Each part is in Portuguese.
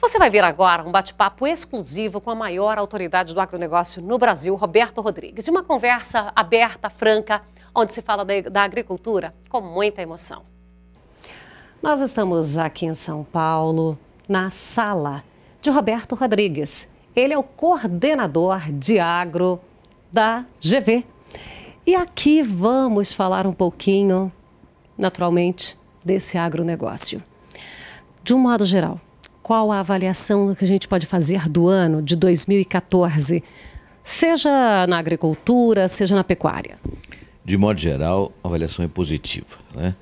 Você vai ver agora um bate-papo exclusivo com a maior autoridade do agronegócio no Brasil, Roberto Rodrigues. E uma conversa aberta, franca, onde se fala da agricultura com muita emoção. Nós estamos aqui em São Paulo, na sala de Roberto Rodrigues. Ele é o coordenador de agro da GV. E aqui vamos falar um pouquinho, naturalmente, desse agronegócio. De um modo geral, qual a avaliação que a gente pode fazer do ano de 2014, seja na agricultura, seja na pecuária? De modo geral, a avaliação é positiva, né?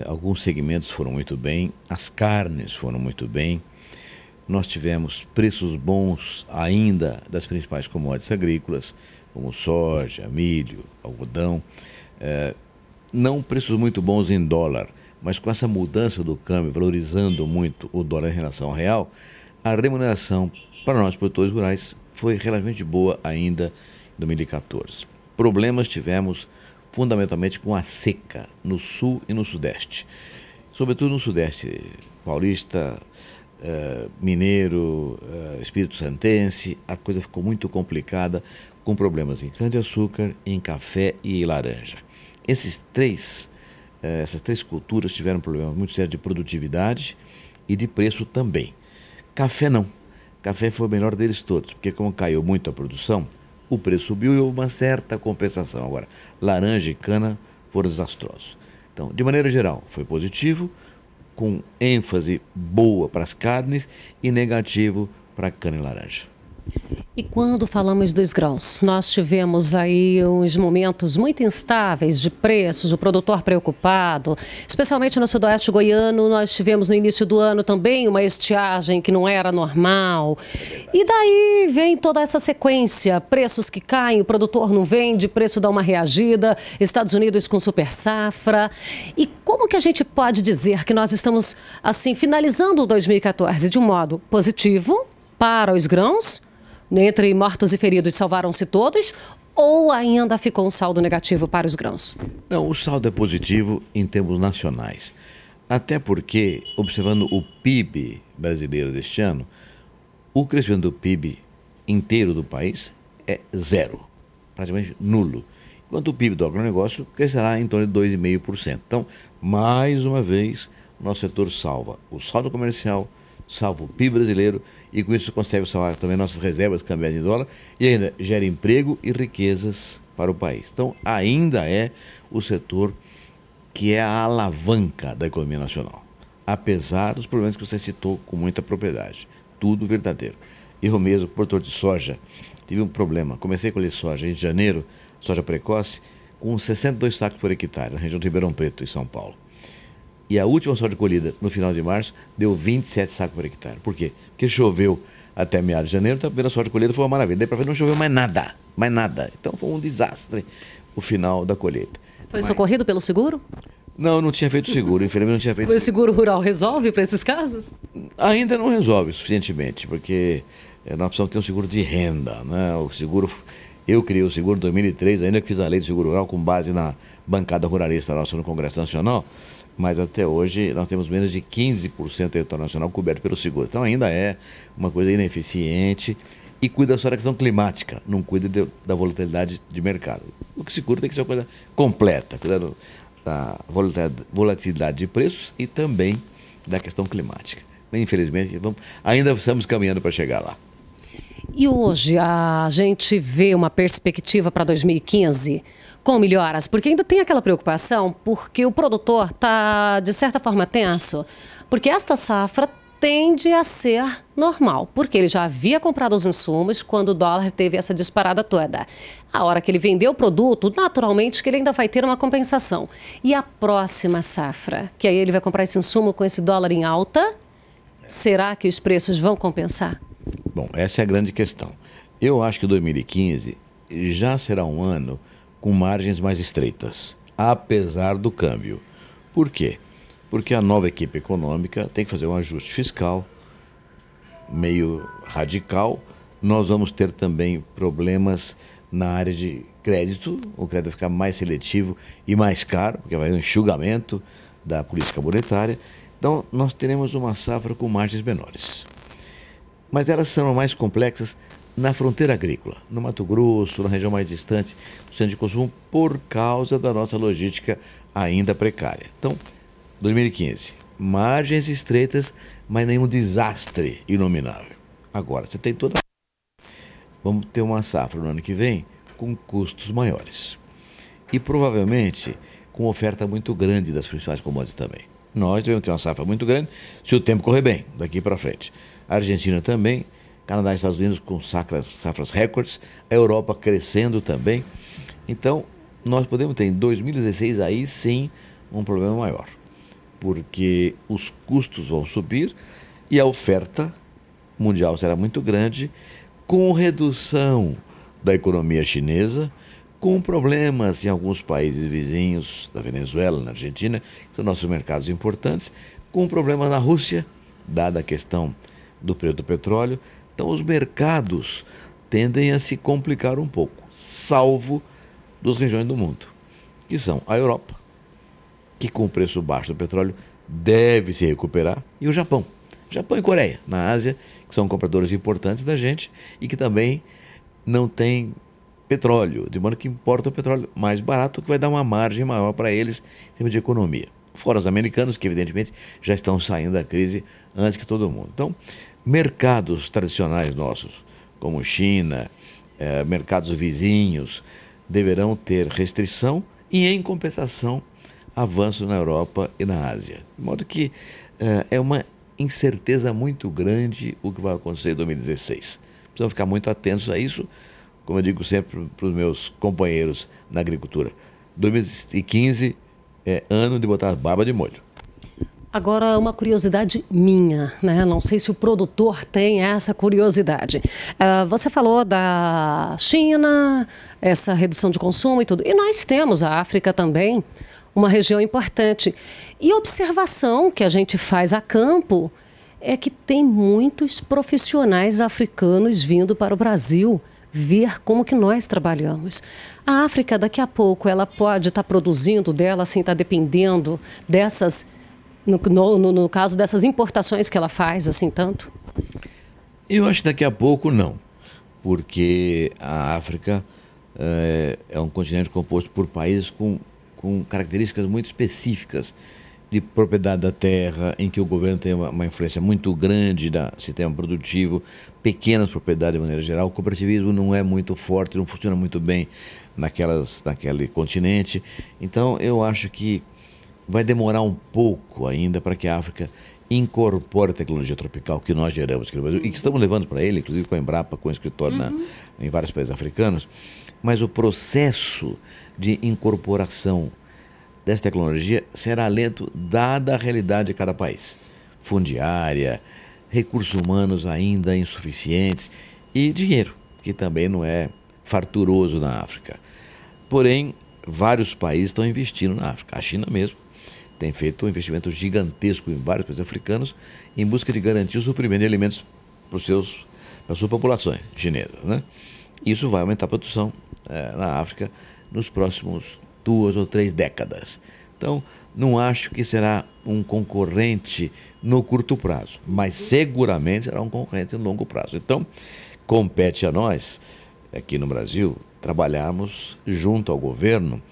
Alguns segmentos foram muito bem, as carnes foram muito bem, nós tivemos preços bons ainda das principais commodities agrícolas, como soja, milho, algodão, não preços muito bons em dólar, mas com essa mudança do câmbio, valorizando muito o dólar em relação ao real, a remuneração para nós produtores rurais foi relativamente boa ainda em 2014. Problemas tivemos fundamentalmente com a seca no sul e no sudeste, sobretudo no sudeste paulista, mineiro, espírito santense. A coisa ficou muito complicada, com problemas em cana-de-açúcar, em café e em laranja. Essas três culturas tiveram problemas muito sérios de produtividade e de preço também. Café não. Café foi o melhor deles todos, porque como caiu muito a produção, o preço subiu e houve uma certa compensação. Agora, laranja e cana foram desastrosos. Então, de maneira geral, foi positivo, com ênfase boa para as carnes e negativo para a cana e laranja. E quando falamos dos grãos, nós tivemos aí uns momentos muito instáveis de preços, o produtor preocupado, especialmente no sudoeste goiano. Nós tivemos no início do ano também uma estiagem que não era normal. E daí vem toda essa sequência, preços que caem, o produtor não vende, preço dá uma reagida, Estados Unidos com super safra. E como que a gente pode dizer que nós estamos, assim, finalizando o 2014 de um modo positivo para os grãos? Entre mortos e feridos, salvaram-se todos, ou ainda ficou um saldo negativo para os grãos? Não, o saldo é positivo em termos nacionais. Até porque, observando o PIB brasileiro deste ano, o crescimento do PIB inteiro do país é zero, praticamente nulo. Enquanto o PIB do agronegócio crescerá em torno de 2,5%. Então, mais uma vez, o nosso setor salva o saldo comercial, salva o PIB brasileiro, e com isso consegue salvar também nossas reservas cambiais em dólar e ainda gera emprego e riquezas para o país. Então, ainda é o setor que é a alavanca da economia nacional, apesar dos problemas que você citou com muita propriedade. Tudo verdadeiro. Eu mesmo, produtor de soja, tive um problema. Comecei a colher soja em janeiro, soja precoce, com 62 sacos por hectare, na região de Ribeirão Preto, em São Paulo. E a última soja colhida no final de março deu 27 sacos por hectare. Por quê? Porque choveu até meados de janeiro, então a primeira soja colhida foi uma maravilha. Daí para ver não choveu mais nada, mais nada. Então foi um desastre o final da colheita. Foi socorrido pelo seguro? Não, não tinha feito seguro, infelizmente não tinha feito seguro. O seguro rural resolve para esses casos? Ainda não resolve suficientemente, porque nós precisamos ter um seguro de renda, né? O seguro, eu criei o seguro em 2003, ainda que fiz a lei do seguro rural com base na bancada ruralista nossa no Congresso Nacional, mas até hoje nós temos menos de 15% do território nacional coberto pelo seguro. Então ainda é uma coisa ineficiente e cuida só da questão climática, não cuida da volatilidade de mercado. O que se cura tem que ser uma coisa completa, cuidando da volatilidade de preços e também da questão climática. Infelizmente, ainda estamos caminhando para chegar lá. E hoje a gente vê uma perspectiva para 2015 com melhoras, porque ainda tem aquela preocupação, porque o produtor está, de certa forma, tenso, porque esta safra tende a ser normal, porque ele já havia comprado os insumos quando o dólar teve essa disparada toda. A hora que ele vendeu o produto, naturalmente que ele ainda vai ter uma compensação. E a próxima safra, que aí ele vai comprar esse insumo com esse dólar em alta, será que os preços vão compensar? Bom, essa é a grande questão. Eu acho que 2015 já será um ano com margens mais estreitas, apesar do câmbio. Por quê? Porque a nova equipe econômica tem que fazer um ajuste fiscal meio radical. Nós vamos ter também problemas na área de crédito. O crédito vai ficar mais seletivo e mais caro, porque vai haver um enxugamento da política monetária. Então, nós teremos uma safra com margens menores. mas elas são mais complexas na fronteira agrícola, no Mato Grosso, na região mais distante do centro de consumo, por causa da nossa logística ainda precária. Então, 2015, margens estreitas, mas nenhum desastre inominável. Agora, você tem toda... Vamos ter uma safra no ano que vem com custos maiores. E provavelmente com oferta muito grande das principais commodities também. Nós devemos ter uma safra muito grande se o tempo correr bem, daqui para frente. A Argentina também, Canadá e Estados Unidos com safras recordes, a Europa crescendo também. Então, nós podemos ter em 2016 aí sim um problema maior, porque os custos vão subir e a oferta mundial será muito grande, com redução da economia chinesa, com problemas em alguns países vizinhos da Venezuela, na Argentina, que são nossos mercados importantes, com problemas na Rússia, dada a questão do preço do petróleo. Então os mercados tendem a se complicar um pouco, salvo duas regiões do mundo, que são a Europa, que com o preço baixo do petróleo deve se recuperar, e o Japão. Japão e Coreia, na Ásia, que são compradores importantes da gente e que também não têm petróleo, de modo que importam o petróleo mais barato, que vai dar uma margem maior para eles em termos de economia. Fora os americanos, que evidentemente já estão saindo da crise antes que todo mundo. Então, mercados tradicionais nossos, como China, mercados vizinhos, deverão ter restrição e, em compensação, avanço na Europa e na Ásia. De modo que é uma incerteza muito grande o que vai acontecer em 2016. Precisamos ficar muito atentos a isso, como eu digo sempre para os meus companheiros na agricultura. 2015 é ano de botar barba de molho. Agora, uma curiosidade minha, né? Não sei se o produtor tem essa curiosidade. Você falou da China, essa redução de consumo e tudo. E nós temos a África também, uma região importante. E observação que a gente faz a campo é que tem muitos profissionais africanos vindo para o Brasil ver como que nós trabalhamos. A África, daqui a pouco, ela pode estar produzindo dela, assim, está dependendo dessas... No caso dessas importações que ela faz, assim, tanto? Eu acho que daqui a pouco não, porque a África é um continente composto por países com características muito específicas de propriedade da terra, em que o governo tem uma influência muito grande do sistema produtivo, pequenas propriedades de maneira geral. O cooperativismo não é muito forte, não funciona muito bem naquele continente. Então, eu acho que vai demorar um pouco ainda para que a África incorpore a tecnologia tropical que nós geramos aqui no Brasil e que estamos levando para ele, inclusive com a Embrapa, com o escritório em vários países africanos. Mas o processo de incorporação dessa tecnologia será lento, dada a realidade de cada país. Fundiária, recursos humanos ainda insuficientes e dinheiro, que também não é farturoso na África. Porém, vários países estão investindo na África. A China mesmo tem feito um investimento gigantesco em vários países africanos em busca de garantir o suprimento de alimentos para as suas populações chinesas, né? Isso vai aumentar a produção na África nos próximos 2 ou 3 décadas. Então, não acho que será um concorrente no curto prazo, mas seguramente será um concorrente no longo prazo. Então, compete a nós, aqui no Brasil, trabalharmos junto ao governo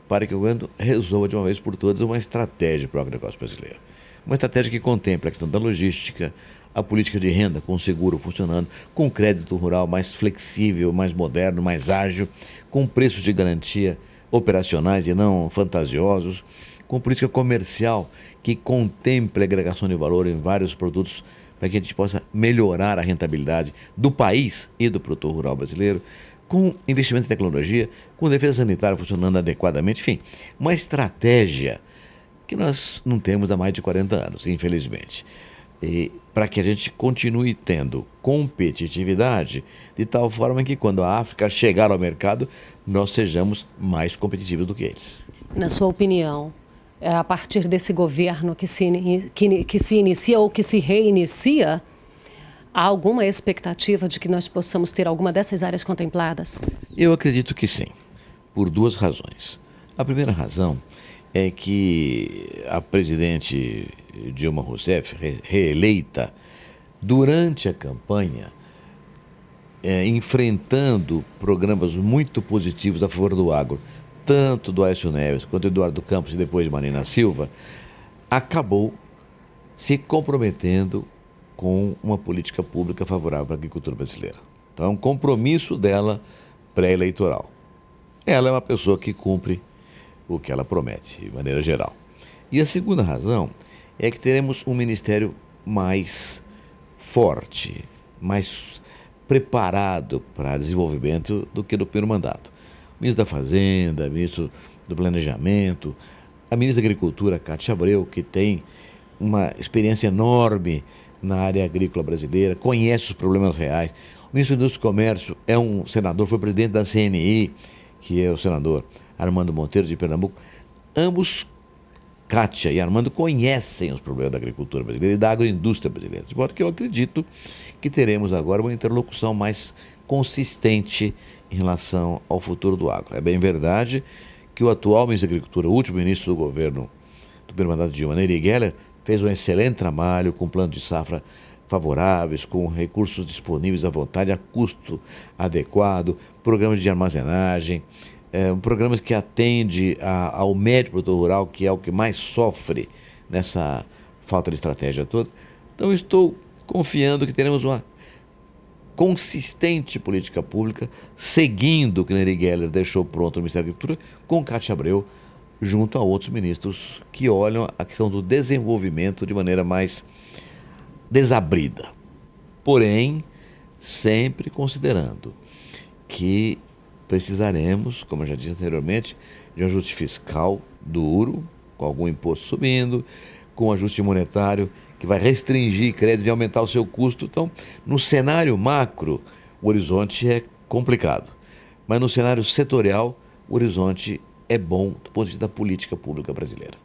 para que o governo resolva de uma vez por todas uma estratégia para o agronegócio brasileiro. Uma estratégia que contemple a questão da logística, a política de renda com seguro funcionando, com crédito rural mais flexível, mais moderno, mais ágil, com preços de garantia operacionais e não fantasiosos, com política comercial que contemple a agregação de valor em vários produtos para que a gente possa melhorar a rentabilidade do país e do produtor rural brasileiro, com investimento em tecnologia, com defesa sanitária funcionando adequadamente, enfim, uma estratégia que nós não temos há mais de 40 anos, infelizmente. E para que a gente continue tendo competitividade, de tal forma que quando a África chegar ao mercado, nós sejamos mais competitivos do que eles. Na sua opinião, a partir desse governo que se inicia ou que se reinicia, há alguma expectativa de que nós possamos ter alguma dessas áreas contempladas? Eu acredito que sim, por 2 razões. A primeira razão é que a presidente Dilma Rousseff, reeleita, durante a campanha, enfrentando programas muito positivos a favor do agro, tanto do Aécio Neves quanto do Eduardo Campos e depois de Marina Silva, acabou se comprometendo com uma política pública favorável à agricultura brasileira. Então é um compromisso dela pré-eleitoral. Ela é uma pessoa que cumpre o que ela promete, de maneira geral. E a segunda razão é que teremos um ministério mais forte, mais preparado para desenvolvimento do que no primeiro mandato. O ministro da Fazenda, o ministro do Planejamento, a ministra da Agricultura, Cátia Abreu, que tem uma experiência enorme na área agrícola brasileira, conhece os problemas reais. O ministro do Indústria e Comércio é um senador, foi presidente da CNI, que é o senador Armando Monteiro, de Pernambuco. Ambos, Cátia e Armando, conhecem os problemas da agricultura brasileira e da agroindústria brasileira. De modo que eu acredito que teremos agora uma interlocução mais consistente em relação ao futuro do agro. É bem verdade que o atual ministro da Agricultura, o último ministro do governo do primeiro mandato de Dilma, Nery Geller, fez um excelente trabalho com plano de safra favoráveis, com recursos disponíveis à vontade, a custo adequado, programas de armazenagem, programas que atende ao médio produtor rural, que é o que mais sofre nessa falta de estratégia toda. Então, estou confiando que teremos uma consistente política pública, seguindo o que Nery Geller deixou pronto no Ministério da Agricultura, com Cátia Abreu, junto a outros ministros que olham a questão do desenvolvimento de maneira mais desabrida. Porém, sempre considerando que precisaremos, como eu já disse anteriormente, de um ajuste fiscal duro, com algum imposto subindo, com um ajuste monetário que vai restringir crédito e aumentar o seu custo. Então, no cenário macro, o horizonte é complicado. Mas no cenário setorial, o horizonte é bom do ponto de vista da política pública brasileira.